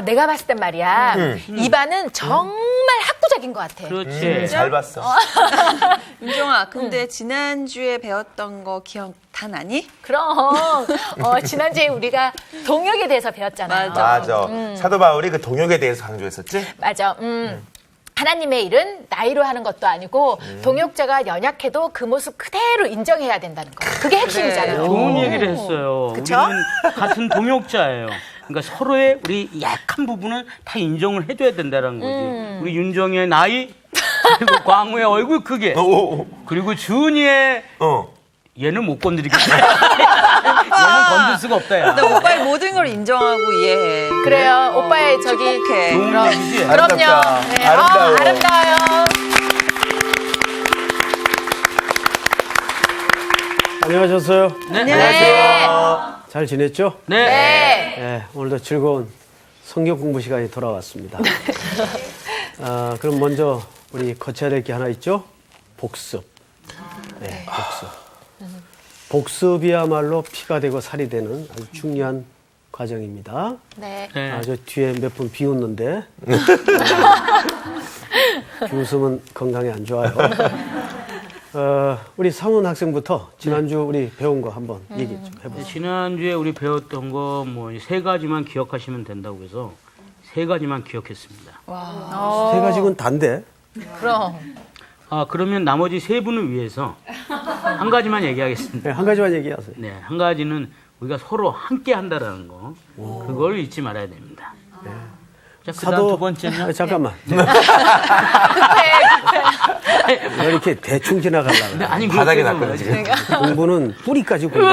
내가 봤을 땐 말이야. 이반은 정말 학구적인 것 같아. 그렇지. 잘 봤어. 윤종아, 근데 지난주에 배웠던 거 기억 다 나니? 그럼 지난주에 우리가 동역에 대해서 배웠잖아요. 맞아. 사도 바울이 그 동역에 대해서 강조했었지? 맞아. 하나님의 일은 나이로 하는 것도 아니고 동역자가 연약해도 그 모습 그대로 인정해야 된다는 거. 그게 핵심이잖아요. 좋은 얘기를 했어요. 그쵸? 우리는 같은 동역자예요. 그러니까 서로의 우리 약한 부분을 다 인정을 해줘야 된다는 거지. 우리 윤정이의 나이, 그리고 광우의 얼굴 크기, 그리고 주은이의 얘는 못 건드리겠다. 얘는 건들 수가 없다, 야. 근데 오빠의 모든 걸 인정하고 이해해. 그래요. 오빠의 저기. 축복해. 좋은 얘기지? 그럼요. 네. 아름다워. 아름다워요. 안녕하셨어요? 네. 안녕하세요. 잘 지냈죠? 네. 네. 네, 오늘도 즐거운 성경 공부 시간이 돌아왔습니다. 그럼 먼저 우리 거쳐야 될 게 하나 있죠? 복습. 네, 복습. 복습이야말로 피가 되고 살이 되는 아주 중요한 과정입니다. 네. 네. 저 뒤에 몇 분 비웃는데 비웃으면 건강에 안 좋아요. 우리 상훈 학생부터 지난주 우리 배운 거 한번 얘기 좀 해보세요. 지난주에 우리 배웠던 거 뭐 세 가지만 기억하시면 된다고 해서 세 가지만 기억했습니다. 세 가지는 단데. 그럼. 그러면 나머지 세 분을 위해서 한 가지만 얘기하겠습니다. 네, 한 가지만 얘기하세요. 네, 한 가지는 우리가 서로 함께 한다라는 거, 그걸 잊지 말아야 됩니다. 자, 그다음 두 번째는요. 잠깐만. 왜 이렇게 대충 지나가려고. 아니, 바닥에 그렇게 놨거든, 지금. 공부는 뿌리까지 공부.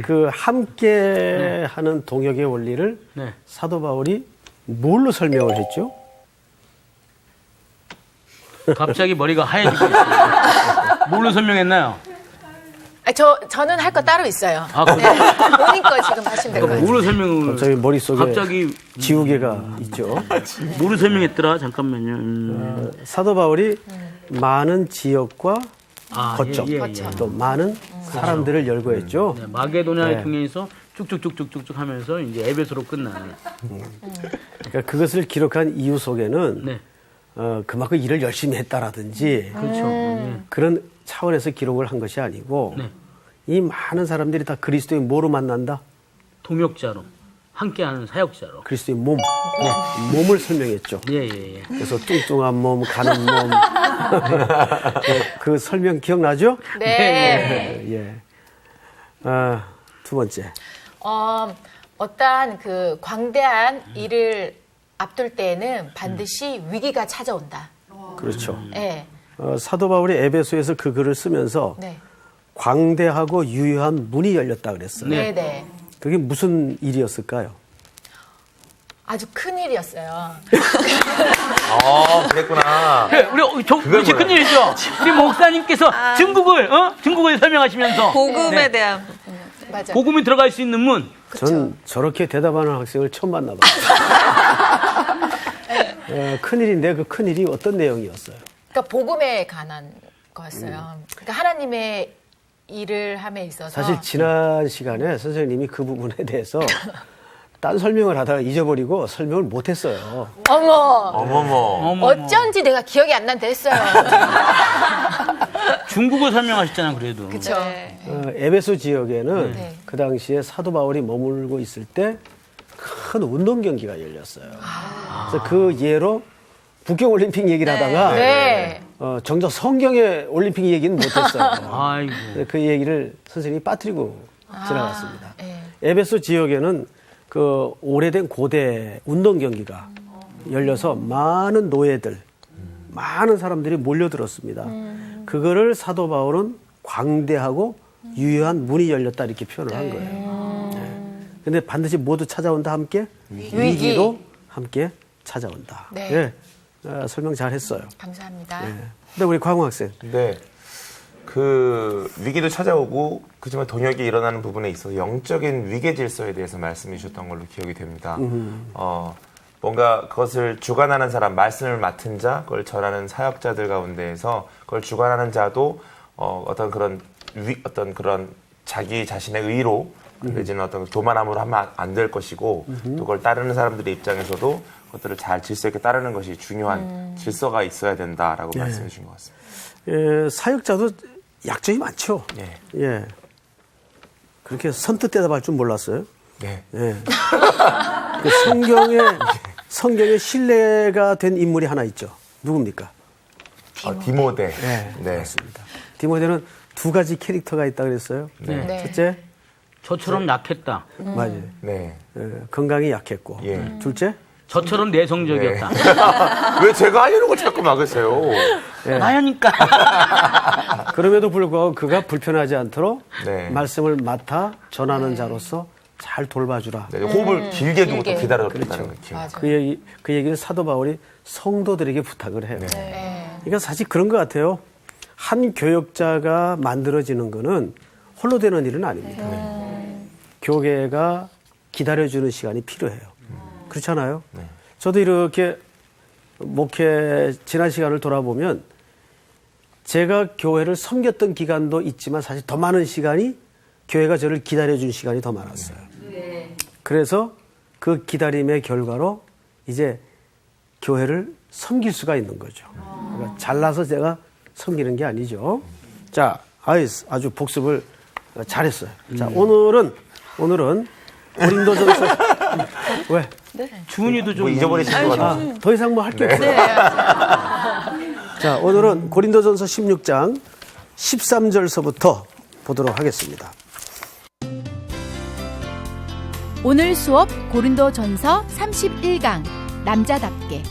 그 함께 하는 동역의 원리를 네. 사도 바울이 뭘로 설명을 했죠? 갑자기 머리가 하얘지고 있어요. 뭘로 설명했나요? 저는 할 거 따로 있어요. 그래요? 네. 본인 거 지금 하시면 될 것 같아요. 뭐로 설명을? 갑자기 머릿속에 갑자기 지우개가 있죠. 뭐로 설명했더라? 잠깐만요. 사도 바울이 많은 지역과 거점, 예. 또 많은 사람들을 열거했죠. 네, 마게도냐를 네. 통해서 쭉쭉쭉쭉쭉 하면서 이제 에베소로 끝나는. 그러니까 그것을 기록한 이유 속에는 네. 그만큼 일을 열심히 했다라든지 그렇죠. 그런 차원에서 기록을 한 것이 아니고 네. 이 많은 사람들이 다 그리스도의 뭐로 만난다? 동역자로, 함께하는 사역자로. 그리스도의 몸, 몸을 설명했죠. 예. 그래서 뚱뚱한 몸, 가는 몸. 그 설명 기억나죠? 네. 예. 두 번째. 어떠한 그 광대한 일을 앞둘 때에는 반드시 위기가 찾아온다. 그렇죠. 네. 사도 바울이 에베소에서 그 글을 쓰면서 네. 광대하고 유효한 문이 열렸다 그랬어요. 네. 네. 그게 무슨 일이었을까요? 아주 큰 일이었어요. 그랬구나. 우리 그렇지 몰라요. 큰일이죠. 우리 목사님께서 중국을 설명하시면서 복음에 대한 맞아. 복음이 들어갈 수 있는 문. 전 저렇게 대답하는 학생을 처음 만나봤어요. 큰일인데 그 큰일이 어떤 내용이었어요? 그러니까 복음에 관한 거였어요. 그러니까 하나님의 일을 함에 있어서 사실 지난 시간에 선생님이 그 부분에 대해서 딴 설명을 하다가 잊어버리고 설명을 못했어요. 어머머. 어쩐지 내가 기억이 안 난다 했어요. 중국어 설명하셨잖아요, 그래도. 그렇죠. 에베소 지역에는 네. 그 당시에 사도 바울이 머물고 있을 때 큰 운동 경기가 열렸어요. 그래서 그 예로 북경 올림픽 얘기를 하다가 네. 정작 성경의 올림픽 얘기는 못했어요. 아이고. 그 얘기를 선생님이 빠뜨리고 지나갔습니다. 네. 에베소 지역에는 그 오래된 고대 운동 경기가 열려서 많은 노예들, 많은 사람들이 몰려들었습니다. 그거를 사도 바울은 광대하고 유효한 문이 열렸다 이렇게 표현을 한 거예요. 근데 반드시 모두 찾아온다 함께 위기도 함께 찾아온다. 네. 설명 잘했어요. 감사합니다. 근데 우리 광우 학생. 네. 그 위기도 찾아오고 그지만 동역이 일어나는 부분에 있어서 영적인 위계 질서에 대해서 말씀해 주셨던 걸로 기억이 됩니다. 뭔가 그것을 주관하는 사람, 말씀을 맡은 자, 그걸 전하는 사역자들 가운데에서 그걸 주관하는 자도 어떤 그런 자기 자신의 의로 내지는 어떤 교만함으로 하면 안 될 것이고 또 그걸 따르는 사람들의 입장에서도 그것들을 잘 질서 있게 따르는 것이 중요한 질서가 있어야 된다라고 말씀해 주신 것 같습니다. 예, 사역자도 약점이 많죠. 예. 예. 그렇게 선뜻 대답할 줄 몰랐어요. 네. 예. 그 성경에 신뢰가 된 인물이 하나 있죠. 누굽니까? 디모데. 네, 네. 맞습니다. 디모데는 두 가지 캐릭터가 있다 그랬어요. 네. 첫째, 저처럼 약했다. 맞아요. 네. 건강이 약했고. 예. 둘째, 저처럼 내성적이었다. 왜 제가 하려는 걸 자꾸 막으세요? 나야니까. 그럼에도 불구하고 그가 불편하지 않도록 네. 말씀을 맡아 전하는 자로서 잘 돌봐주라. 네, 호흡을 길게 두고 길게. 또 기다려줬다는 느낌. 맞아. 그 얘기는 사도 바울이 성도들에게 부탁을 해요. 네. 그러니까 사실 그런 것 같아요. 한 교역자가 만들어지는 거는 홀로 되는 일은 아닙니다. 교계가 기다려주는 시간이 필요해요. 그렇잖아요. 저도 이렇게 목회 지난 시간을 돌아보면 제가 교회를 섬겼던 기간도 있지만 사실 더 많은 시간이 교회가 저를 기다려준 시간이 더 많았어요. 그래서 그 기다림의 결과로 이제 교회를 섬길 수가 있는 거죠. 그러니까 잘나서 제가 섬기는 게 아니죠. 자, 아주 복습을 잘했어요. 자, 오늘은 고린도전서 왜? 주은이도 좀 뭐 잊어버리신 것 같아요. 더 이상 뭐 할 게 없어요. 자, 오늘은 고린도전서 16장 13절서부터 보도록 하겠습니다. 오늘 수업 고린도전서 31강 남자답게.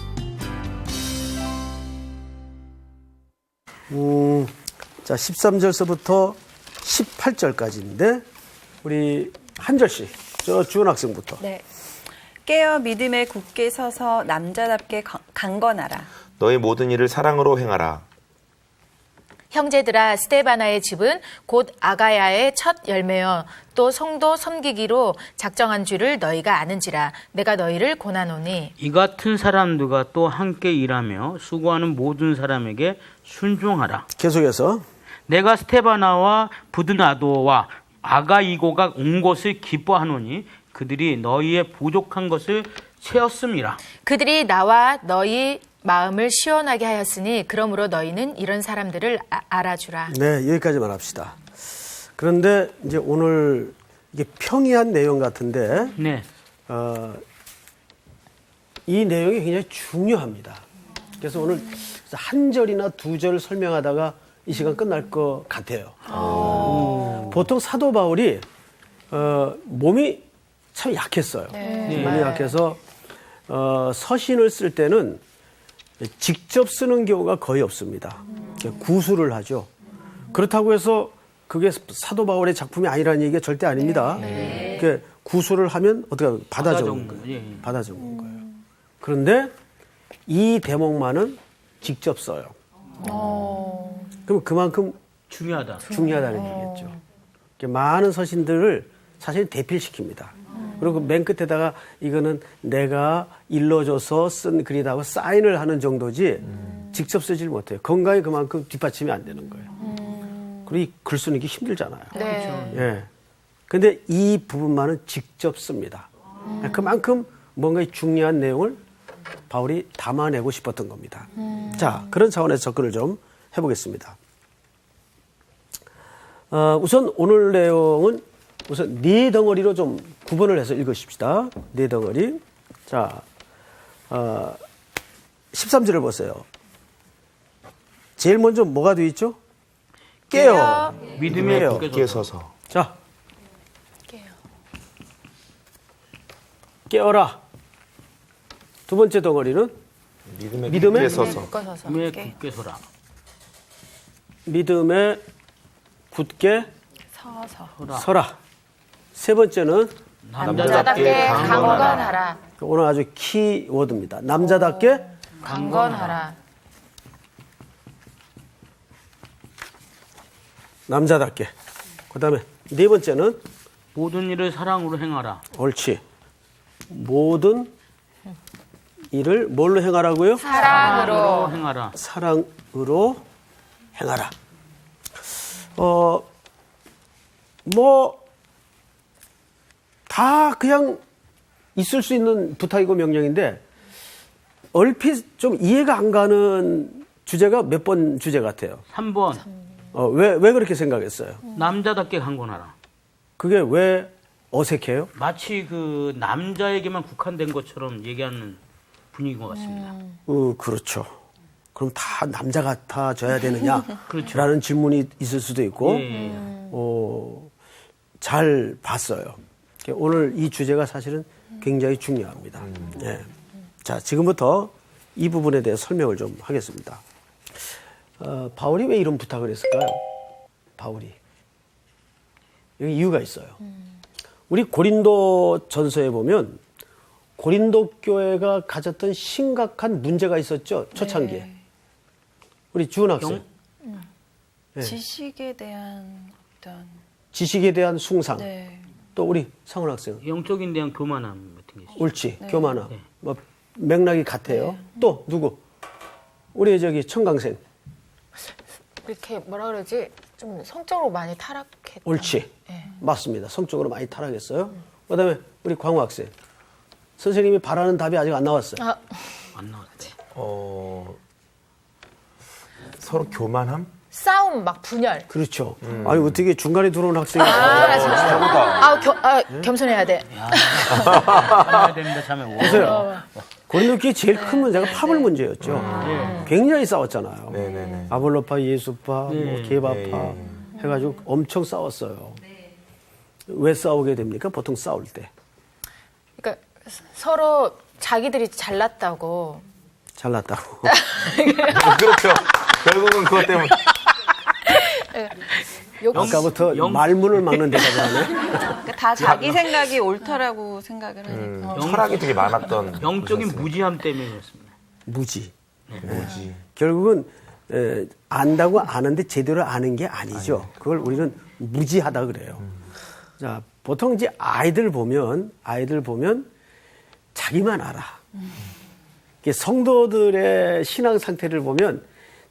자, 13절서부터 18절까지인데 우리 한 절씩 저 주은 학생부터. 네. 깨어 믿음에 굳게 서서 남자답게 강건하라. 너의 모든 일을 사랑으로 행하라. 형제들아, 스데바나의 집은 곧 아가야의 첫 열매여 또 성도 섬기기로 작정한 줄을 너희가 아는지라. 내가 너희를 고나노니 이 같은 사람들과 또 함께 일하며 수고하는 모든 사람에게 순종하라. 계속해서 내가 스테바나와 부드나도와 아가이고가 온 것을 기뻐하노니 그들이 너희의 부족한 것을 채웠음이라. 그들이 나와 너희 마음을 시원하게 하였으니 그러므로 너희는 이런 사람들을 알아주라. 네, 여기까지만 합시다. 그런데 이제 오늘 이게 평이한 내용 같은데 네. 이 내용이 굉장히 중요합니다. 그래서 오늘 한 절이나 두 절 설명하다가 이 시간 끝날 것 같아요. 보통 사도 바울이 몸이 참 약했어요. 몸이 약해서 서신을 쓸 때는 직접 쓰는 경우가 거의 없습니다. 구술을 하죠. 그렇다고 해서 그게 사도 바울의 작품이 아니라는 얘기가 절대 아닙니다. 그러니까 구술을 하면 어떻게 받아 적은 거예요. 예. 받아 적은 거예요. 그런데 이 대목만은 직접 써요. 그럼 그만큼 중요하다는 얘기겠죠. 많은 서신들을 사실 대필시킵니다. 그리고 맨 끝에다가 이거는 내가 일러줘서 쓴 글이다 하고 사인을 하는 정도지 직접 쓰질 못해요. 건강이 그만큼 뒷받침이 안 되는 거예요. 그리고 이 글 쓰는 게 힘들잖아요. 네. 예. 근데 이 부분만은 직접 씁니다. 그만큼 뭔가 중요한 내용을 바울이 담아내고 싶었던 겁니다. 자, 그런 차원에서 접근을 좀 해보겠습니다. 우선 오늘 내용은 우선 네 덩어리로 좀 구분을 해서 읽으십시다. 네 덩어리. 자, 13절을 보세요. 제일 먼저 뭐가 되어 있죠? 깨어. 믿음에 깨어. 굳게 서서. 자, 깨어라. 두 번째 덩어리는 믿음에 믿음에 굳게 서서. 믿음에 굳게 서라. 믿음에 굳게 서라. 세 번째는 남자답게 강건하라. 오늘 아주 키워드입니다. 남자답게 강건하라. 남자답게. 그다음에 네 번째는 모든 일을 사랑으로 행하라. 옳지. 모든 일을 뭘로 행하라고요? 사랑으로. 행하라. 사랑으로 행하라. 다 그냥 있을 수 있는 부탁이고 명령인데 얼핏 좀 이해가 안 가는 주제가 몇 번 주제 같아요. 3번 왜 그렇게 생각했어요? 남자답게 강권하라. 그게 왜 어색해요? 마치 그 남자에게만 국한된 것처럼 얘기하는 분위기인 것 같습니다. 그렇죠. 그럼 다 남자 같아져야 되느냐? 그렇죠. 라는 질문이 있을 수도 있고, 예. 잘 봤어요. 오늘 이 주제가 사실은 굉장히 중요합니다. 예. 자, 지금부터 이 부분에 대해 설명을 좀 하겠습니다. 바울이 왜 이런 부탁을 했을까요? 바울이. 여기 이유가 있어요. 우리 고린도 전서에 보면 고린도 교회가 가졌던 심각한 문제가 있었죠. 초창기에. 네. 우리 주은 학생. 네. 지식에 대한 어떤 지식에 대한 숭상. 네. 또 우리 상훈 학생. 영적인 대한 교만함 같은 게 있어요. 옳지. 교만함. 뭐 맥락이 같아요. 또 누구? 우리 저기 청강생. 이렇게 뭐라 그러지? 좀 성적으로 많이 타락했다. 옳지. 네. 맞습니다. 성적으로 많이 타락했어요. 그다음에 우리 광우 학생. 선생님이 바라는 답이 아직 안 나왔어요. 아, 안 나왔지. 서로 교만함? 싸움 막 분열. 그렇죠. 아니 어떻게 중간에 들어온 학생이 겸손해야 돼. 해야 됩니다. 참에 보세요. 고린도교의 제일 큰 문제가 파벌 문제였죠. 굉장히 싸웠잖아요. 네네네. 아볼로파, 예수파, 뭐 게바파 네. 해가지고 엄청 싸웠어요. 왜 싸우게 됩니까? 보통 싸울 때. 그러니까 서로 자기들이 잘났다고. 잘났다고. 그렇죠. 결국은 그것 때문에. 아까부터 말문을 막는 데가 하네. 그러니까 다 자기 생각이 옳다라고 생각을 하니까. 철학이 되게 많았던. 영적인 무지함 때문에 그렇습니다. 무지. 뭐지? 결국은 안다고 아는데 제대로 아는 게 아니죠. 그걸 우리는 무지하다 그래요. 자, 보통 이제 아이들 보면 자기만 알아. 이게 성도들의 신앙 상태를 보면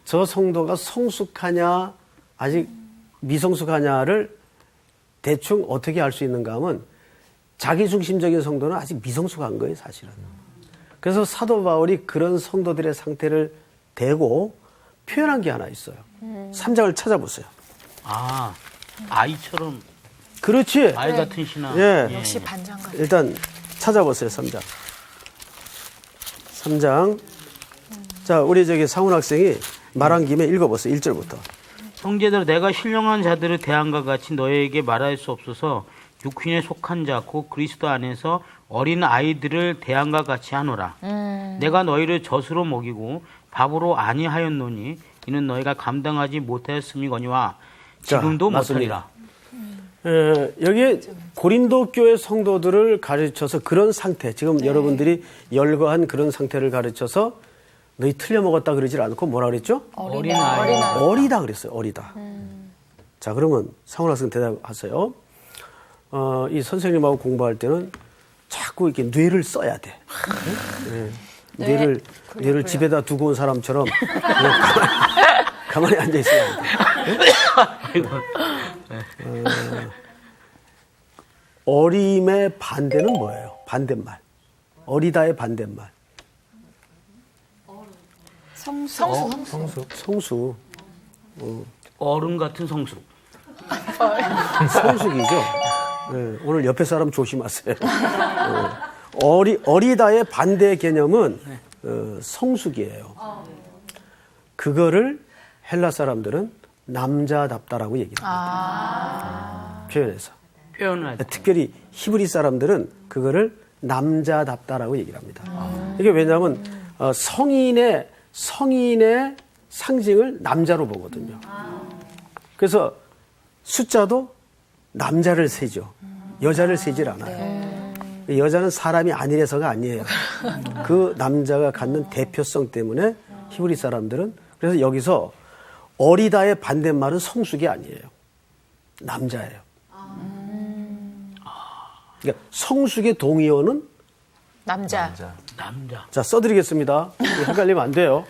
저 성도가 성숙하냐 아직 미성숙하냐를 대충 어떻게 알 수 있는가 하면 자기중심적인 성도는 아직 미성숙한 거예요, 사실은. 그래서 사도 바울이 그런 성도들의 상태를 대고 표현한 게 하나 있어요. 3장을 찾아보세요. 아, 아이처럼 그렇지. 아이 같은 신앙. 예. 역시 반장 같아. 일단 찾아보세요, 3장. 3장. 자, 우리 저기 상훈 학생이 말한 김에 읽어보세요, 1절부터. 형제들아 내가 신령한 자들을 대함과 같이 너에게 말할 수 없어서 육신에 속한 자 곧 그리스도 안에서 어린 아이들을 대함과 같이 하노라. 내가 너희를 젖으로 먹이고 밥으로 아니하였노니 이는 너희가 감당하지 못하였음이거니와 지금도 자, 못하리라. 여기에 고린도 교회 성도들을 가르쳐서 그런 상태, 지금 여러분들이 열거한 그런 상태를 가르쳐서 너희 틀려 먹었다 그러질 않고 뭐라 그랬죠? 어린아이. 어리다 그랬어요. 어리다. 자, 그러면 상훈 학생 대답하세요. 이 선생님하고 공부할 때는 자꾸 이렇게 뇌를 써야 돼. 네. 뇌를 집에다 두고 온 사람처럼 그냥 가만히 앉아 있어야 돼. 어림의 반대는 뭐예요? 반대말. 어리다의 반대말. 성수. 어른 같은 성숙. 성숙이죠. 네, 오늘 옆에 사람 조심하세요. 어리다의 반대 개념은 성숙이에요. 그거를 헬라 사람들은 남자답다라고 얘기를 합니다. 표현해서. 표현을 하죠. 특별히 히브리 사람들은 그거를 남자답다라고 얘기를 합니다. 이게 왜냐하면 성인의 상징을 남자로 보거든요. 그래서 숫자도 남자를 세죠. 여자를 세질 않아요. 여자는 사람이 아니래서가 아니에요. 그 남자가 갖는 대표성 때문에 히브리 사람들은 그래서 여기서 어리다의 반대말은 성숙이 아니에요. 남자예요. 그러니까 성숙의 동의어는 남자. 남자. 자, 써드리겠습니다. 헷갈리면 안 돼요.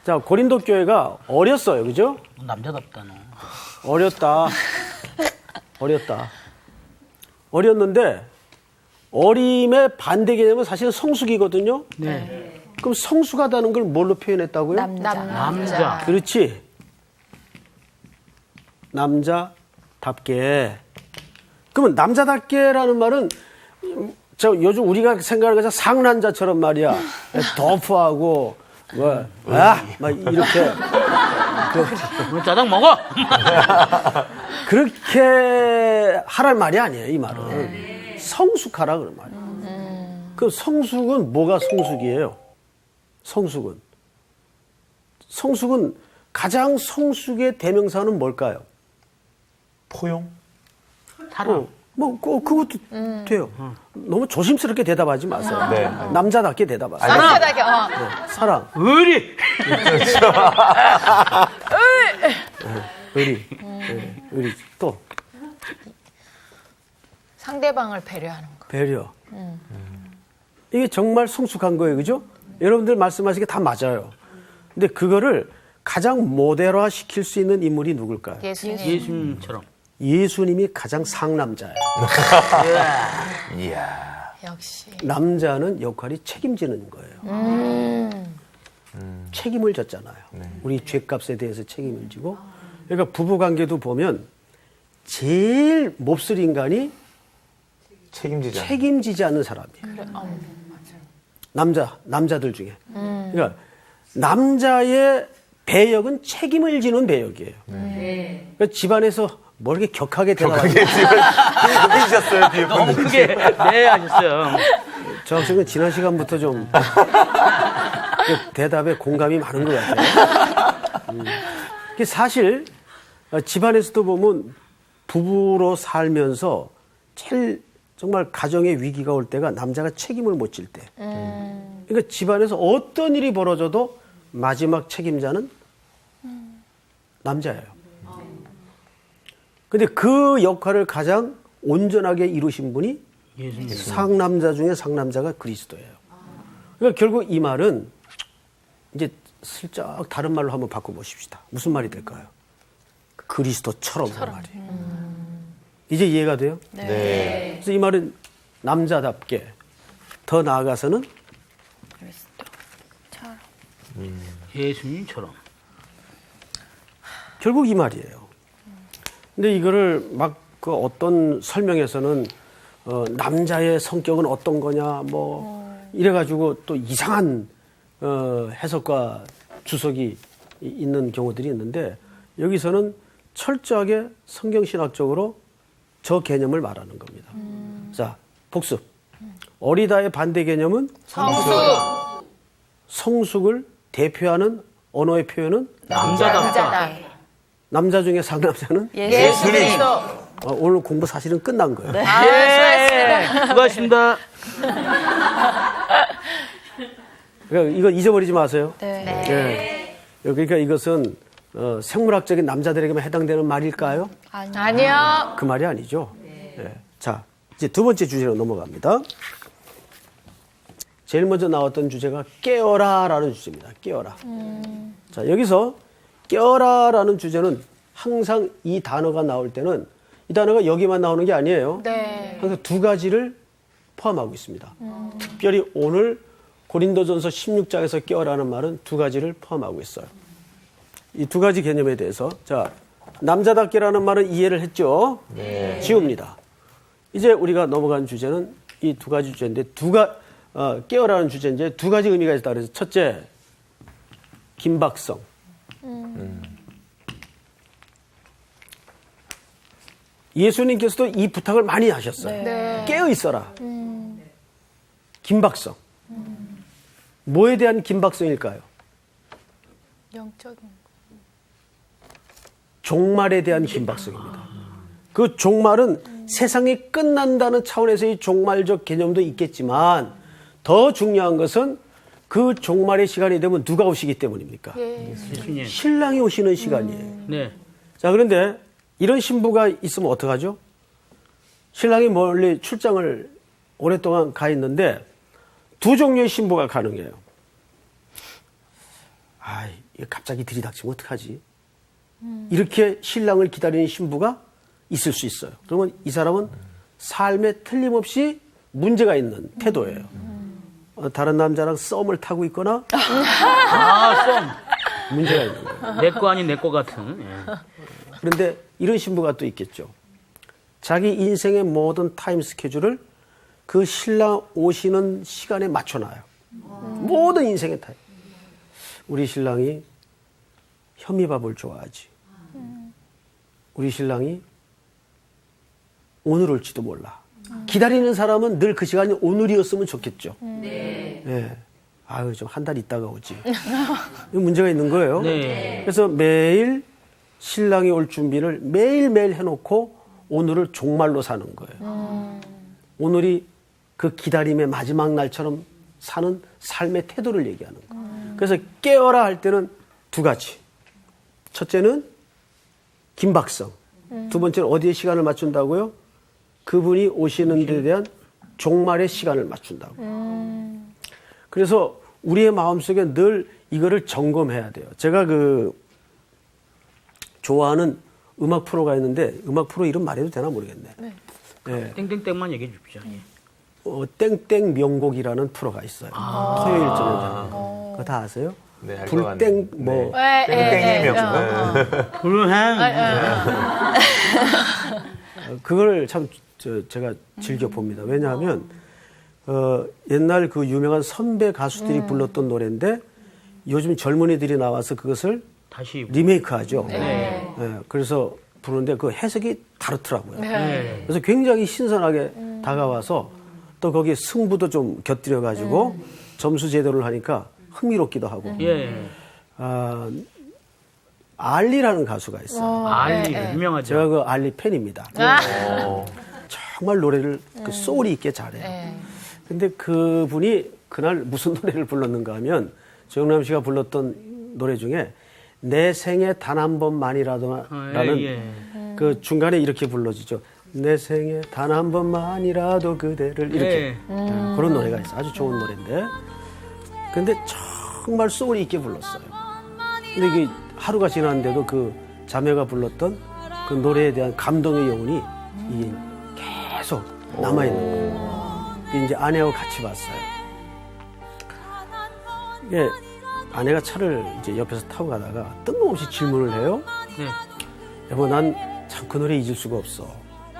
자, 고린도 교회가 어렸어요. 그죠? 남자답다 너. 어렸다. 어렸는데 어림의 반대 개념은 사실은 성숙이거든요. 네. 그럼 성숙하다는 걸 뭘로 표현했다고요? 남자. 그렇지. 남자답게. 그러면 남자답게라는 말은 저 요즘 우리가 생각하는 것처럼 상남자처럼 말이야. 더프하고 막 이렇게 짜장 먹어. 그렇게 하란 말이 아니에요. 이 말은 성숙하라 그런 말이에요. 그 성숙은 뭐가 성숙이에요? 성숙은 가장 성숙의 대명사는 뭘까요? 포용? 사랑. 그것도 돼요. 너무 조심스럽게 대답하지 마세요. 네. 남자답게 대답하세요. 남자답게. 사랑, 의리. 의리, 의리 또 상대방을 배려하는 거. 배려. 이게 정말 성숙한 거예요, 그죠? 여러분들 말씀하시는 게 다 맞아요. 근데 그거를 가장 모델화 시킬 수 있는 인물이 누굴까요? 예수님처럼. 예수님이 가장 상남자예요. 이야. 역시. 남자는 역할이 책임지는 거예요. 책임을 졌잖아요. 우리 죄값에 대해서 책임을 지고. 그러니까 부부관계도 보면 제일 몹쓸 인간이 책임지지 않는 사람이에요. 남자들 중에. 그러니까 남자의 배역은 책임을 지는 배역이에요. 그러니까 집안에서 뭐 이렇게 격하게 대답하세요. 해주셨어요, 뒤에 너무 크게 네 하셨어요. 저 학생은 지난 시간부터 좀 대답에 공감이 많은 것 같아요. 사실 집안에서도 보면 부부로 살면서 제일 정말 가정의 위기가 올 때가 남자가 책임을 못 질 때. 그러니까 집안에서 어떤 일이 벌어져도 마지막 책임자는 남자예요. 근데 그 역할을 가장 온전하게 이루신 분이 상남자 중에 상남자가 그리스도예요. 그러니까 결국 이 말은 이제 슬쩍 다른 말로 한번 바꿔보십시다. 무슨 말이 될까요? 그리스도처럼 그 말이에요. 이제 이해가 돼요? 네. 그래서 이 말은 남자답게 더 나아가서는 예수님처럼. 결국 이 말이에요. 근데 이거를 막 그 어떤 설명에서는 남자의 성격은 어떤 거냐 뭐 이래가지고 또 이상한 해석과 주석이 있는 경우들이 있는데 여기서는 철저하게 성경신학적으로 저 개념을 말하는 겁니다. 자, 복습. 어리다의 반대 개념은 성숙을 대표하는 언어의 표현은 남자답다. 남자 중에 상남자는 예수님. 오늘 공부 사실은 끝난 거예요. 네. 수고하셨습니다. 수고하십니다. 그러니까 이거 잊어버리지 마세요. 네. 예. 그러니까 이것은 생물학적인 남자들에게만 해당되는 말일까요? 아니요. 그 말이 아니죠. 예. 자, 이제 두 번째 주제로 넘어갑니다. 제일 먼저 나왔던 주제가 깨어라라는 주제입니다. 깨어라. 자, 여기서 깨어라라는 주제는 항상 이 단어가 나올 때는 이 단어가 여기만 나오는 게 아니에요. 네. 항상 두 가지를 포함하고 있습니다. 특별히 오늘 고린도전서 16장에서 깨어라는 말은 두 가지를 포함하고 있어요. 이 두 가지 개념에 대해서 자, 남자답게라는 말은 이해를 했죠. 네. 지웁니다. 이제 우리가 넘어간 주제는 이 두 가지 주제인데 깨어라는 주제인데 두 가지 의미가 있다 그래서 첫째 긴박성. 예수님께서도 이 부탁을 많이 하셨어요. 네. 깨어 있어라. 긴박성. 뭐에 대한 긴박성일까요? 영적인. 종말에 대한 긴박성입니다. 그 종말은 세상이 끝난다는 차원에서의 종말적 개념도 있겠지만 더 중요한 것은 그 종말의 시간이 되면 누가 오시기 때문입니까? 예수님. 신랑이 오시는 시간이에요. 네. 자, 그런데 이런 신부가 있으면 어떡하죠? 신랑이 멀리 출장을 오랫동안 가 있는데 두 종류의 신부가 가능해요. 이거 갑자기 들이닥치면 어떡하지? 이렇게 신랑을 기다리는 신부가 있을 수 있어요. 그러면 이 사람은 삶에 틀림없이 문제가 있는 태도예요. 다른 남자랑 썸을 타고 있거나 문제가 있는 거예요. 내 거 아닌 내 거 같은. 예. 그런데 이런 신부가 또 있겠죠. 자기 인생의 모든 타임 스케줄을 그 신랑 오시는 시간에 맞춰놔요. 모든 인생의 타임. 우리 신랑이 현미밥을 좋아하지. 우리 신랑이 오늘 올지도 몰라. 기다리는 사람은 늘 그 시간이 오늘이었으면 좋겠죠. 네. 아유, 좀 한 달 있다가 오지. 문제가 있는 거예요. 네. 그래서 매일 신랑이 올 준비를 매일매일 해놓고 오늘을 종말로 사는 거예요. 오늘이 그 기다림의 마지막 날처럼 사는 삶의 태도를 얘기하는 거예요. 그래서 깨어라 할 때는 두 가지. 첫째는 긴박성. 두 번째는 어디에 시간을 맞춘다고요? 그분이 오시는 데 대한 종말의 시간을 맞춘다고. 그래서 우리의 마음속에 늘 이거를 점검해야 돼요. 제가 좋아하는 음악 프로가 있는데 음악 프로 이름 말해도 되나 모르겠네. 네. 땡땡땡만 얘기해 주십시오. 예. 땡땡 명곡이라는 프로가 있어요. 토요일 저녁에. 그거 다 아세요? 네, 알 것 같네요. 불땡 뭐 땡땡이 명곡. 불행. 그걸 참 제가 즐겨 봅니다. 왜냐하면 옛날 그 유명한 선배 가수들이 불렀던 노래인데 요즘 젊은이들이 나와서 그것을 다시 리메이크하죠. 네. 네, 그래서 부르는데 그 해석이 다르더라고요. 네. 그래서 굉장히 신선하게 다가와서 또 거기에 승부도 좀 곁들여 가지고 점수 제도를 하니까 흥미롭기도 하고. 예. 알리라는 가수가 있어요. 알리 유명하죠. 제가 그 알리 팬입니다. 정말 노래를 그 소울이 있게 잘해요. 근데 그분이 그날 무슨 노래를 불렀는가 하면 조영남 씨가 불렀던 노래 중에 내 생에 단 한 번만이라도라는 예. 그 중간에 이렇게 불러지죠. 내 생에 단 한 번만이라도 그대를 이렇게 그런 노래가 있어요. 아주 좋은 노래인데 근데 정말 소울이 있게 불렀어요. 근데 이게 하루가 지났는데도 그 자매가 불렀던 그 노래에 대한 감동의 여운이 이게 계속 남아있는 거예요. 이제 아내하고 같이 봤어요. 이게 아내가 차를 이제 옆에서 타고 가다가 뜬금없이 질문을 해요. 네. 여보, 난 참 그 노래 잊을 수가 없어.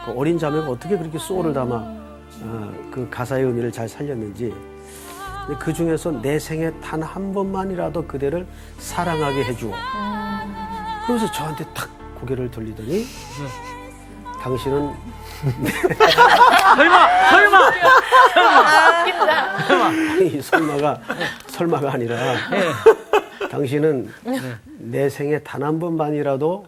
그 어린 자매가 어떻게 그렇게 소울을 담아 그 가사의 의미를 잘 살렸는지. 근데 그 중에서 내 생에 단 한 번만이라도 그대를 사랑하게 해주어. 그러면서 저한테 탁 고개를 돌리더니 당신은 설마. 아니, 설마가 아니라 당신은 내 생에 단 한 번만이라도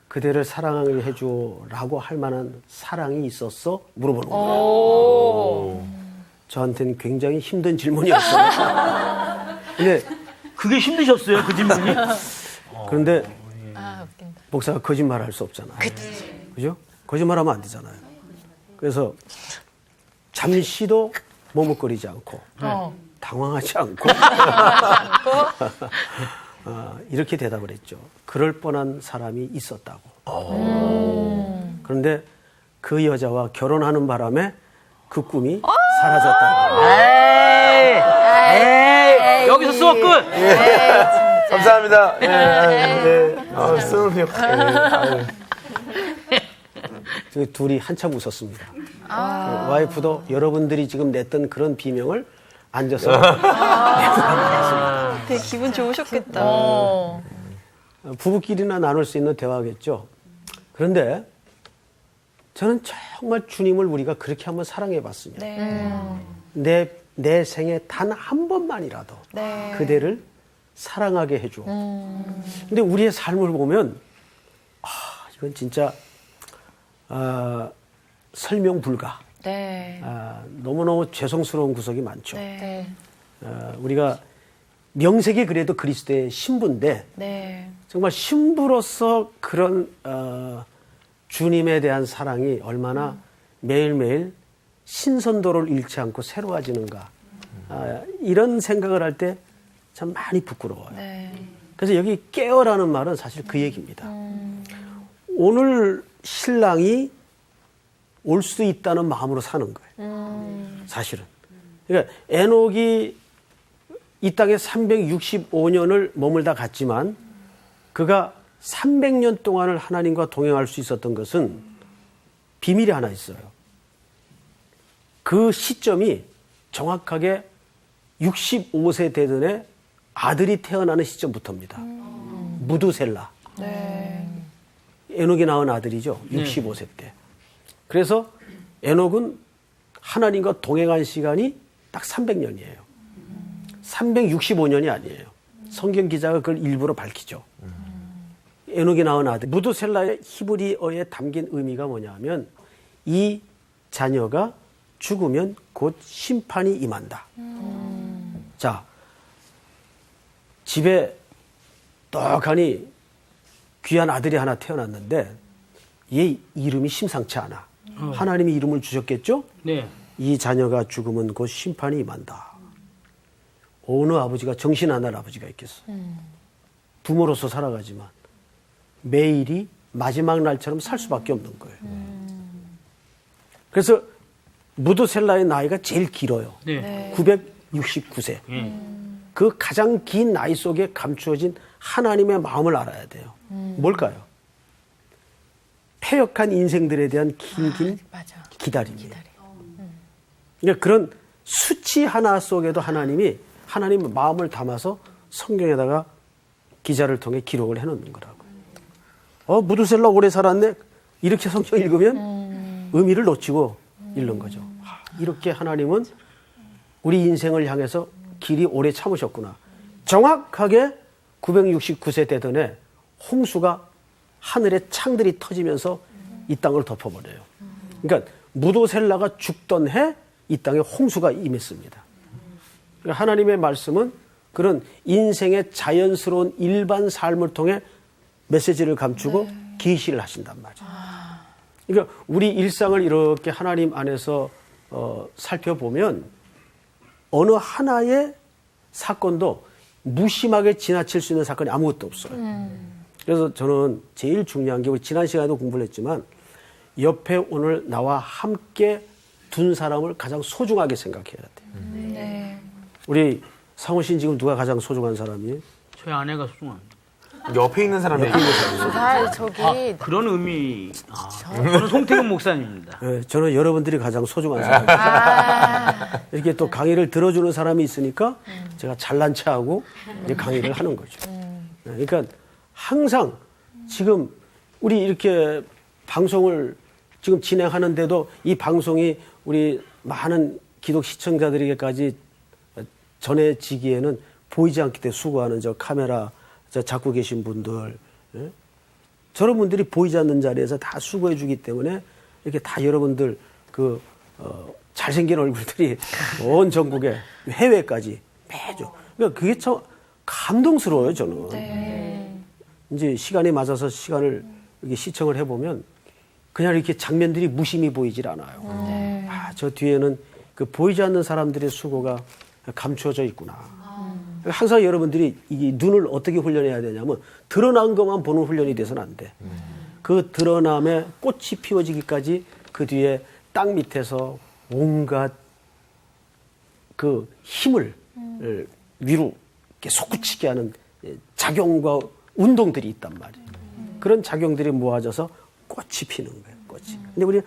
그대를 사랑하게 해줘라고 할 만한 사랑이 있었어? 물어보는 거예요. 저한테는 굉장히 힘든 질문이었어요. 근데 그게 힘드셨어요, 그 질문이? 그런데 웃긴다. 목사가 거짓말할 수 없잖아요. 그죠? 거짓말하면 안 되잖아요. 그래서 잠시도 머뭇거리지 않고 당황하지 않고 이렇게 대답을 했죠. 그럴 뻔한 사람이 있었다고. 그런데 그 여자와 결혼하는 바람에 그 꿈이 사라졌다고. 에이, 여기서 수업 끝! 감사합니다. 쓰는 역. 둘이 한참 웃었습니다. 와이프도 여러분들이 지금 냈던 그런 비명을 앉아서 되게 기분 좋으셨겠다. 부부끼리나 나눌 수 있는 대화겠죠. 그런데 저는 정말 주님을 우리가 그렇게 한번 사랑해 봤습니다. 내 생에 단 한 번만이라도 그대를 사랑하게 해줘. 근데 우리의 삶을 보면 이건 진짜 설명 불가. 너무너무 죄송스러운 구석이 많죠. 우리가 명색이 그래도 그리스도의 신부인데 정말 신부로서 그런 주님에 대한 사랑이 얼마나 매일매일 신선도를 잃지 않고 새로워지는가. 이런 생각을 할 때 참 많이 부끄러워요. 그래서 여기 깨어라는 말은 사실 그 얘기입니다. 오늘 신랑이 올 수 있다는 마음으로 사는 거예요. 사실은. 그러니까 에녹이 이 땅에 365년을 머물다 갔지만 그가 300년 동안을 하나님과 동행할 수 있었던 것은 비밀이 하나 있어요. 그 시점이 정확하게 65세 되던 해 아들이 태어나는 시점부터입니다. 무두셀라. 에녹이 낳은 아들이죠. 65세 때. 그래서 에녹은 하나님과 동행한 시간이 딱 300년이에요. 365년이 아니에요. 성경 기자가 그걸 일부러 밝히죠. 에녹이 낳은 아들. 무두셀라의 히브리어에 담긴 의미가 뭐냐면 이 자녀가 죽으면 곧 심판이 임한다. 자, 집에 떡하니 귀한 아들이 하나 태어났는데 얘 이름이 심상치 않아. 하나님이 이름을 주셨겠죠? 네. 이 자녀가 죽으면 곧 심판이 임한다. 어느 아버지가 정신 안 날 아버지가 있겠어. 부모로서 살아가지만 매일이 마지막 날처럼 살 수밖에 없는 거예요. 그래서 무두셀라의 나이가 제일 길어요. 네. 969세. 그 가장 긴 나이 속에 감추어진 하나님의 마음을 알아야 돼요. 뭘까요? 패역한 인생들에 대한 긴 맞아. 기다림이에요. 그러니까 그런 수치 하나 속에도 하나님의 마음을 담아서 성경에다가 기자를 통해 기록을 해놓는 거라고요. 무두셀라 오래 살았네. 이렇게 성경 읽으면 의미를 놓치고 읽는 거죠. 이렇게 하나님은 우리 인생을 향해서 길이 오래 참으셨구나. 정확하게 969세 되던 해 홍수가 하늘의 창들이 터지면서 이 땅을 덮어버려요. 그러니까 무두셀라가 죽던 해 이 땅에 홍수가 임했습니다. 그러니까 하나님의 말씀은 그런 인생의 자연스러운 일반 삶을 통해 메시지를 감추고 계시를 하신단 말이에요. 그러니까 우리 일상을 이렇게 하나님 안에서 살펴보면 어느 하나의 사건도 무심하게 지나칠 수 있는 사건이 아무것도 없어요. 그래서 저는 제일 중요한 게 우리 지난 시간에도 공부를 했지만 옆에 오늘 나와 함께 둔 사람을 가장 소중하게 생각해야 돼요. 우리 상호 씨는 지금 누가 가장 소중한 사람이에요? 저희 아내가 소중합니다. 옆에 있는 사람이 저기 그런 의미. 저는 송태근 목사님입니다. 네, 저는 여러분들이 가장 소중한 사람이에요. 이렇게 또 강의를 들어주는 사람이 있으니까 제가 잘난 체하고 이제 강의를 하는 거죠. 네, 그러니까 항상 지금 우리 이렇게 방송을 지금 진행하는데도 이 방송이 우리 많은 기독 시청자들에게까지 전해지기에는 보이지 않기 때문에 수고하는 저 카메라 잡고 계신 분들, 예? 저런 분들이 보이지 않는 자리에서 다 수고해 주기 때문에 이렇게 다 여러분들 잘생긴 얼굴들이 온 전국에 해외까지 매주. 그러니까 그게 참 감동스러워요, 저는. 이제 시간이 맞아서 시간을 이렇게 시청을 해보면 그냥 이렇게 장면들이 무심히 보이질 않아요. 저 뒤에는 그 보이지 않는 사람들의 수고가 감추어져 있구나. 항상 여러분들이 이 눈을 어떻게 훈련해야 되냐면 드러난 것만 보는 훈련이 돼서는 안 돼. 그 드러남에 꽃이 피워지기까지 그 뒤에 땅 밑에서 온갖 그 힘을 위로 이렇게 솟구치게 하는 작용과 운동들이 있단 말이에요. 그런 작용들이 모아져서 꽃이 피는 거예요. 꽃이. 근데 우리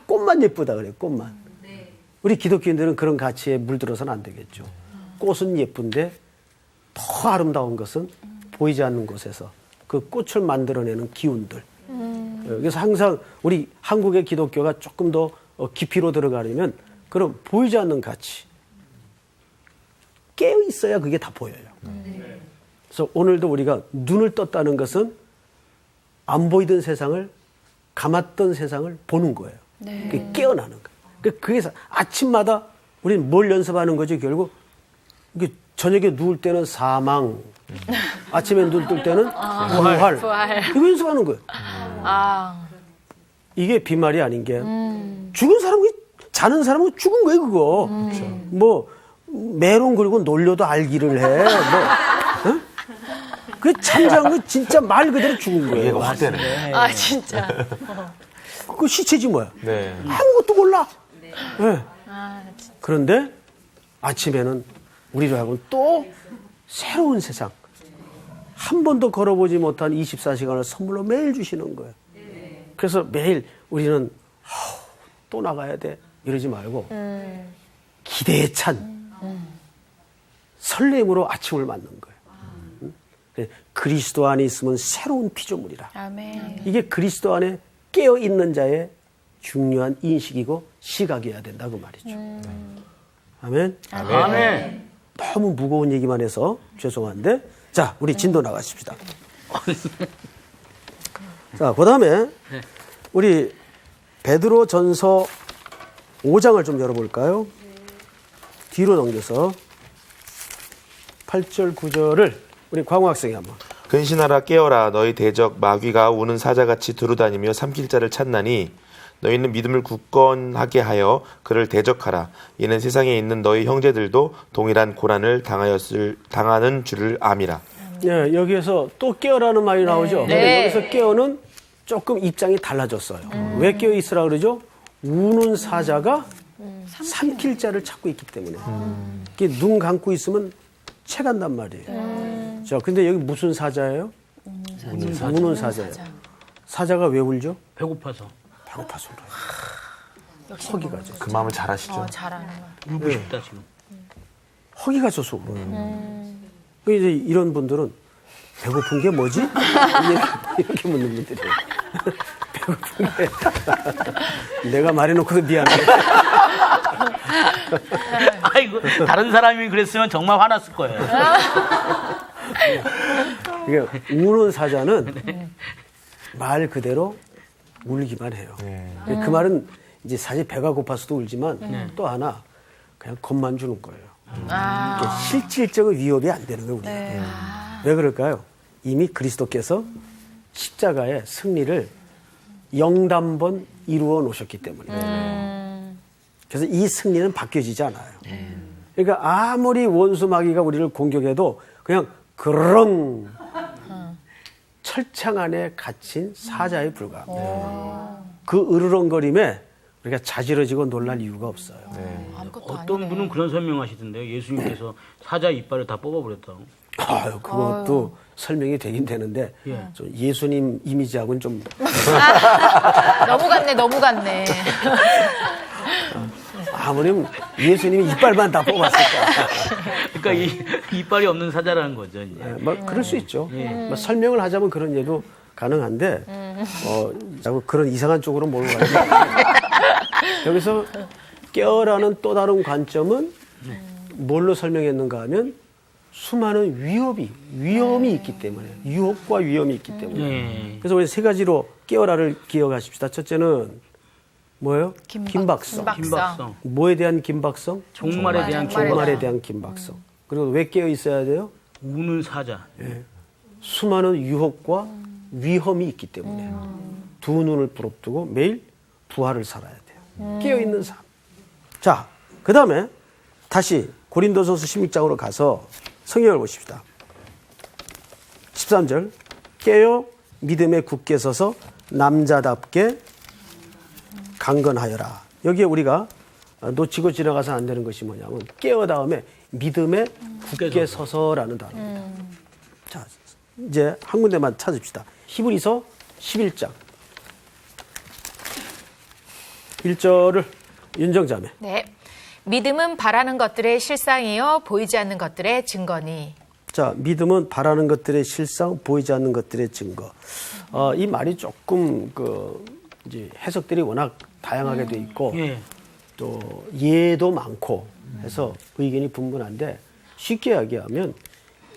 꽃만 예쁘다 그래요. 꽃만. 우리 기독교인들은 그런 가치에 물들어서는 안 되겠죠. 꽃은 예쁜데 더 아름다운 것은 보이지 않는 곳에서 그 꽃을 만들어내는 기운들. 그래서 항상 우리 한국의 기독교가 조금 더 깊이로 들어가려면 그런 보이지 않는 가치. 깨어 있어야 그게 다 보여요. 그래서 오늘도 우리가 눈을 떴다는 것은 안 보이던 세상을 감았던 세상을 보는 거예요. 그게 깨어나는 거예요. 그래서 아침마다 우리는 뭘 연습하는 거죠? 결국 이게 저녁에 누울 때는 사망, 아침에 눈 뜰 때는 부활. 이거 연습하는 거예요. 이게 빈말이 아닌 게 죽은 사람이 자는 사람은 죽은 거예요, 그거. 뭐 메론 그리고 놀려도 알기를 해. 뭐 그 참자한 거 진짜 말 그대로 죽은 거예요. 얘가 확 되네. 진짜. 그 시체지 뭐야. 네. 아무것도 몰라. 네. 그런데 아침에는 우리를 하고 또 새로운 세상. 한 번도 걸어보지 못한 24시간을 선물로 매일 주시는 거예요. 그래서 매일 우리는 또 나가야 돼 이러지 말고 기대에 찬 설렘으로 아침을 맞는 거예요. 그리스도 안에 있으면 새로운 피조물이라. 아멘. 이게 그리스도 안에 깨어 있는 자의 중요한 인식이고 시각이어야 된다고 말이죠. 아멘. 아멘. 너무 무거운 얘기만 해서 죄송한데, 자, 우리 진도 나가십시다. 자, 그 다음에 우리 베드로 전서 5장을 좀 열어볼까요? 뒤로 넘겨서 8절, 9절을 우리 광호 학생이 한번. 근신하라 깨어라 너희 대적 마귀가 우는 사자같이 두루다니며 삼킬 자를 찾나니 너희는 믿음을 굳건하게 하여 그를 대적하라. 이는 세상에 있는 너희 형제들도 동일한 고난을 당하는 줄을 암이라. 예, 여기에서 또 깨어라는 말이 나오죠. 근데 네. 여기서 깨어는 조금 입장이 달라졌어요. 왜 깨어 있으라 그러죠? 우는 사자가 삼킬 자를 찾고 있기 때문에. 이게 눈 감고 있으면 채간단 말이에요. 자, 근데 여기 무슨 사자예요? 우는 사자예요. 사자가 왜 울죠? 배고파서. 배고파서 울어요. 허기가 져. 그 마음을 잘 아시죠? 잘하는 거. 울고 싶다 지금. 허기가 져서 울어요. 이제 이런 분들은 배고픈 게 뭐지? 이렇게 묻는 분들이에요. 배고픈 게 내가 말해놓고 미안해. 아이고 다른 사람이 그랬으면 정말 화났을 거예요. 이게 우는 사자는 말 그대로 울기만 해요. 그 말은 이제 사실 배가 고파서도 울지만 또 하나 그냥 겁만 주는 거예요. 이게 실질적인 위협이 안 되는 거예요. 우리한테. 왜 그럴까요? 이미 그리스도께서 십자가의 승리를 영단번 이루어 놓으셨기 때문에. 그래서 이 승리는 바뀌어지지 않아요. 그러니까 아무리 원수 마귀가 우리를 공격해도 그냥 그런 철창 안에 갇힌 사자에 불과합니다. 그 으르렁거림에 우리가 자지러지고 놀랄 이유가 없어요. 아무것도 어떤 아니네. 분은 그런 설명하시던데요. 예수님께서 사자 이빨을 다 뽑아버렸다고. 아유, 그것도 설명이 되긴 되는데 예. 좀 예수님 이미지하고는 좀 너무 갔네. 아무리 예수님이 이빨만 다 뽑았을까. 그러니까 이 이빨이 없는 사자라는 거죠. 이제. 뭐 그럴 수 있죠. 뭐 설명을 하자면 그런 예도 가능한데 자꾸 그런 이상한 쪽으로 몰고 가요. 여기서 깨어라는 또 다른 관점은 뭘로 설명했는가 하면 수많은 위험이 있기 때문에 유혹과 위험이 있기 때문에 네. 그래서 우리 세 가지로 깨어라를 기억하십시다. 첫째는 뭐예요? 긴박성. 김박성. 뭐에 대한 긴박성? 종말에 대한 종말에 대한 긴박성. 그리고 왜 깨어 있어야 돼요? 우는 사자. 수많은 유혹과 위험이 있기 때문에 두 눈을 부릅뜨고 매일 부활을 살아야 돼요. 깨어있는 삶. 자, 그 다음에 다시 고린도전서 16장으로 가서 성경을 보십시다. 13절 깨어 믿음에 굳게 서서 남자답게 강건하여라. 여기에 우리가 놓치고 지나가서 안 되는 것이 뭐냐면 깨어 다음에 믿음에 굳게 서서라는 단어입니다. 자, 이제 한 군데만 찾읍시다. 히브리서 11장 1절을 윤정자매. 네. 믿음은 바라는 것들의 실상이요 보이지 않는 것들의 증거니. 자, 믿음은 바라는 것들의 실상, 보이지 않는 것들의 증거. 이 말이 조금 이제 해석들이 워낙 다양하게 돼 있고 예. 또 예도 많고 해서 의견이 분분한데 쉽게 이야기하면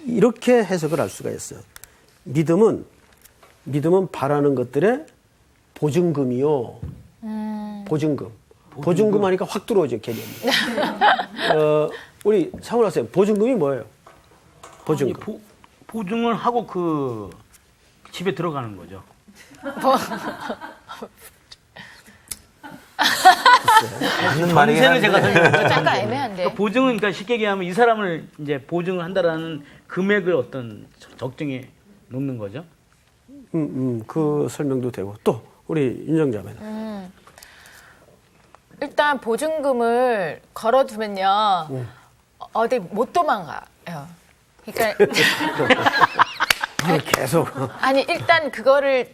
이렇게 해석을 할 수가 있어요. 믿음은 바라는 것들의 보증금이요. 보증금. 보증금 하니까 확 들어오죠, 개념이. 우리 상훈 학생, 보증금이 뭐예요? 보증금. 보증을 하고 그 집에 들어가는 거죠. 전세는 제가 설명했죠. 잠깐 애매한데. 그러니까 보증은 그러니까 쉽게 얘기하면 이 사람을 이제 보증을 한다라는 금액을 어떤 적정에 놓는 거죠. 그 설명도 되고 또 우리 윤정자매는. 일단 보증금을 걸어두면요 어디 못 도망가요. 그러니까 계속. 아니 일단 그거를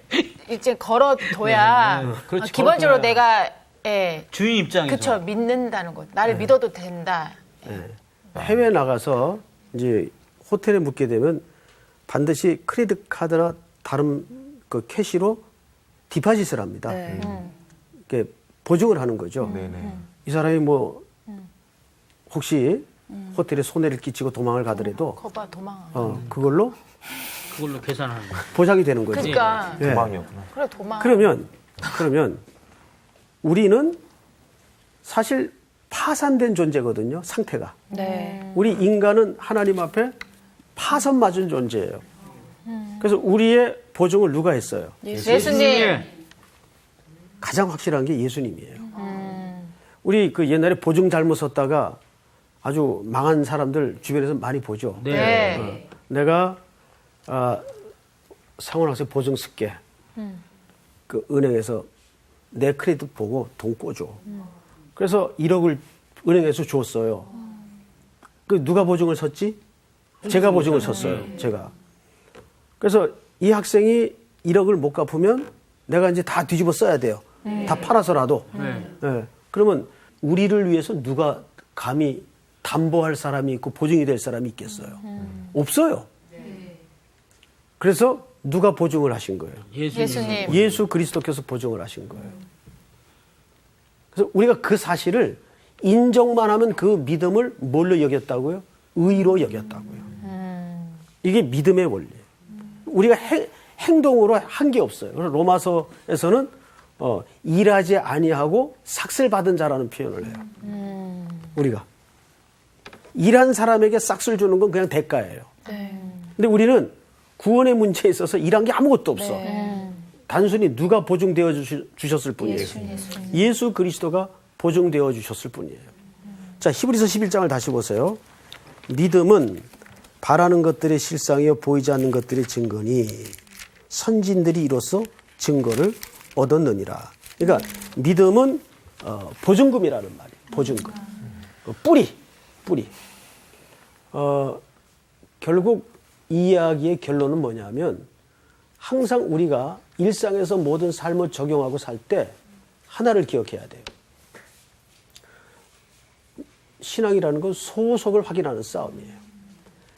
이제 걸어둬야 그렇지, 기본적으로 걸어둬야. 내가 예, 주인 입장에서. 그쵸 믿는다는 것. 나를 믿어도 된다. 해외 나가서 이제 호텔에 묵게 되면 반드시 크레딧 카드나 다른 그 캐시로 디파짓을 합니다. 이렇게 보증을 하는 거죠. 네네. 이 사람이 뭐 혹시 호텔에 손해를 끼치고 도망을 가더라도 거봐 도망. 그걸로 계산하는 거. 보장이 되는 거죠. 그러니까 예. 도망이었구나. 그래 도망. 그러면 우리는 사실 파산된 존재거든요. 상태가. 네. 우리 인간은 하나님 앞에 파산 맞은 존재예요. 그래서 우리의 보증을 누가 했어요? 예수님. 가장 확실한 게 예수님이에요. 우리 그 옛날에 보증 잘못 썼다가 아주 망한 사람들 주변에서 많이 보죠. 네. 내가 상원 학생 보증 쓸게. 그 은행에서 내 크레딧 보고 돈 꿔줘. 그래서 1억을 은행에서 줬어요. 그 누가 보증을 섰지? 제가 보증을 섰어요. 제가. 그래서 이 학생이 1억을 못 갚으면 내가 이제 다 뒤집어 써야 돼요. 다 팔아서라도. 네. 그러면 우리를 위해서 누가 감히 담보할 사람이 있고 보증이 될 사람이 있겠어요? 없어요. 그래서 누가 보증을 하신 거예요? 예수님. 예수 그리스도께서 보증을 하신 거예요. 그래서 우리가 그 사실을 인정만 하면 그 믿음을 뭘로 여겼다고요? 의로 여겼다고요. 이게 믿음의 원리예요. 우리가 행동으로 한 게 없어요. 그래서 로마서에서는 일하지 아니하고 삭슬 받은 자라는 표현을 해요. 우리가 일한 사람에게 삭슬 주는 건 그냥 대가예요. 근데 우리는 구원의 문제에 있어서 일한 게 아무것도 없어. 단순히 누가 보증되어 주셨을 뿐이에요. 예수 그리스도가 보증되어 주셨을 뿐이에요. 자, 히브리서 11장을 다시 보세요. 믿음은 바라는 것들의 실상이요 보이지 않는 것들의 증거니 선진들이 이로써 증거를 얻었느니라. 그러니까 믿음은 보증금이라는 말이에요. 보증금. 뿌리. 결국 이 이야기의 결론은 뭐냐면 항상 우리가 일상에서 모든 삶을 적용하고 살 때 하나를 기억해야 돼요. 신앙이라는 건 소속을 확인하는 싸움이에요.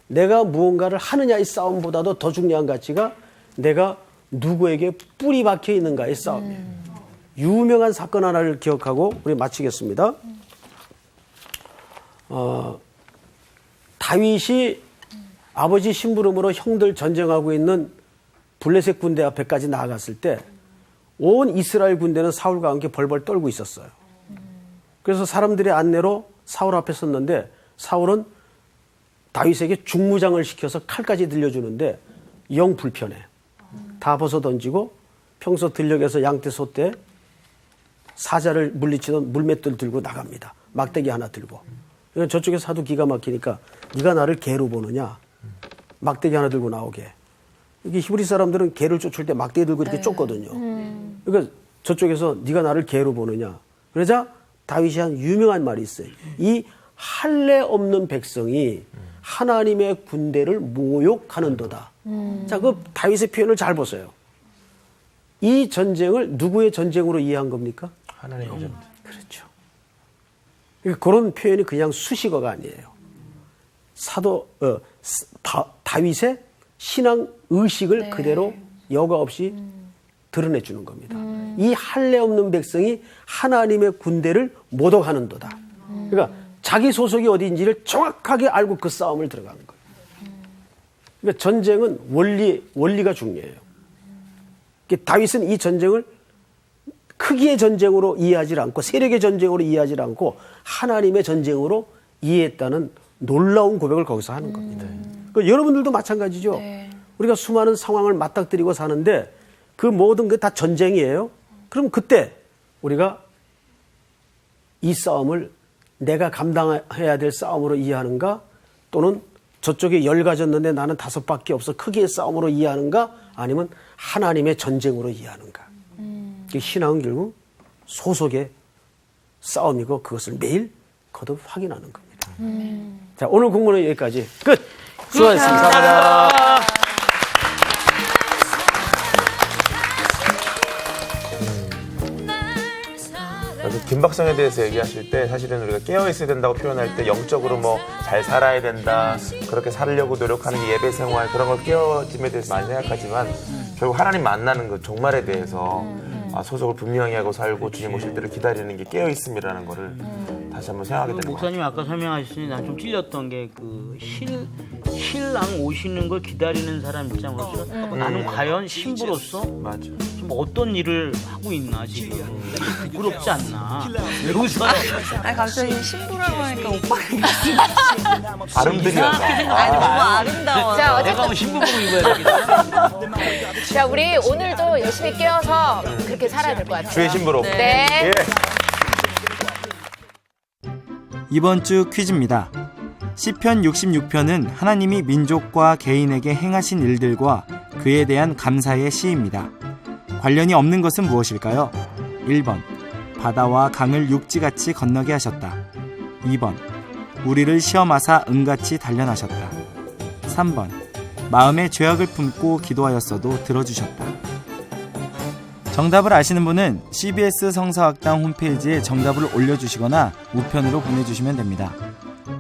내가 무언가를 하느냐의 싸움보다도 더 중요한 가치가 내가 누구에게 뿌리 박혀 있는가의 싸움이에요. 유명한 사건 하나를 기억하고 우리 마치겠습니다. 다윗이 아버지 심부름으로 형들 전쟁하고 있는 블레셋 군대 앞에까지 나아갔을 때 온 이스라엘 군대는 사울과 함께 벌벌 떨고 있었어요. 그래서 사람들의 안내로 사울 앞에 섰는데 사울은 다윗에게 중무장을 시켜서 칼까지 들려주는데 영 불편해. 다 벗어 던지고 평소 들녘에서 양떼 소떼 사자를 물리치던 물맷돌 들고 나갑니다. 막대기 하나 들고. 그러니까 저쪽에 사도 기가 막히니까 네가 나를 개로 보느냐. 막대기 하나 들고 나오게. 이게 히브리 사람들은 개를 쫓을 때 막대기 들고 이렇게 쫓거든요. 그러니까 저쪽에서 네가 나를 개로 보느냐. 그러자 다윗이 한 유명한 말이 있어요. 이 할례 없는 백성이 하나님의 군대를 모욕하는도다. 자, 그 다윗의 표현을 잘 보세요. 이 전쟁을 누구의 전쟁으로 이해한 겁니까? 하나님의 전쟁. 그렇죠. 그러니까 그런 표현이 그냥 수식어가 아니에요. 다윗의 신앙 의식을 그대로 여과 없이 드러내주는 겁니다. 이 할례 없는 백성이 하나님의 군대를 모독하는도다. 그러니까 자기 소속이 어디인지를 정확하게 알고 그 싸움을 들어가는 거예요. 그러니까 전쟁은 원리가 중요해요. 그러니까 다윗은 이 전쟁을 크기의 전쟁으로 이해하지 않고 세력의 전쟁으로 이해하지 않고 하나님의 전쟁으로 이해했다는 놀라운 고백을 거기서 하는 겁니다. 그러니까 여러분들도 마찬가지죠. 우리가 수많은 상황을 맞닥뜨리고 사는데 그 모든 게 다 전쟁이에요. 그럼 그때 우리가 이 싸움을 내가 감당해야 될 싸움으로 이해하는가 또는 저쪽에 10 가졌는데 나는 5밖에 없어 크기의 싸움으로 이해하는가 아니면 하나님의 전쟁으로 이해하는가. 신앙은 결국 소속의 싸움이고 그것을 매일 거듭 확인하는 겁니다. 자, 오늘 공부는 여기까지 끝. 수고하셨습니다. 감사합니다. 그래서 김박성에 대해서 얘기하실 때 사실은 우리가 깨어 있어야 된다고 표현할 때 영적으로 뭐 잘 살아야 된다, 그렇게 살려고 노력하는 게 예배 생활 그런 걸 깨어짐에 대해서 많이 생각하지만 결국 하나님 만나는 그 종말에 대해서 소속을 분명히 하고 살고 주님 오실 때를 기다리는 게 깨어 있음이라는 거를 다시 한번 생각하게 되는 것 같아요. 목사님 아까 설명하셨으니 난 좀 찔렸던 게 그 신랑 오시는 걸 기다리는 사람 입장으로서 나는 과연 신부로서 맞아. 지금 어떤 일을 하고 있나 지금 부끄럽지 않나 왜 웃어요? 아니 갑자기 신부라고 하니까 오빠가 아름드리어서. 아니 너무 아름다워. 자, 내가 어쨌든 뭐 신부복 입어야 되겠다. 자, 우리 오늘도 열심히 깨어서 그렇게 살아야 될 것 같아요. 주의 신부로. 네. 예. 이번 주 퀴즈입니다. 시편 66편은 하나님이 민족과 개인에게 행하신 일들과 그에 대한 감사의 시입니다. 관련이 없는 것은 무엇일까요? 1번 바다와 강을 육지같이 건너게 하셨다. 2번 우리를 시험하사 은같이 단련하셨다. 3번 마음에 죄악을 품고 기도하였어도 들어주셨다. 정답을 아시는 분은 CBS 성서학당 홈페이지에 정답을 올려주시거나 우편으로 보내주시면 됩니다.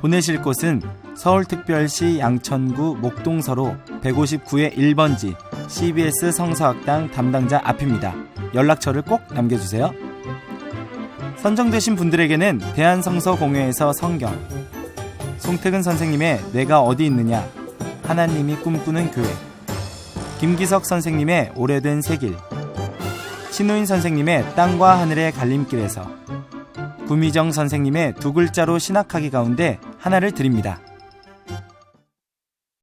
보내실 곳은 서울특별시 양천구 목동서로 159의 1번지 CBS 성서학당 담당자 앞입니다. 연락처를 꼭 남겨주세요. 선정되신 분들에게는 대한성서공회에서 성경, 송태근 선생님의 내가 어디 있느냐, 하나님이 꿈꾸는 교회, 김기석 선생님의 오래된 새길, 신우인 선생님의 땅과 하늘의 갈림길에서, 구미정 선생님의 두 글자로 신학하기 가운데 하나를 드립니다.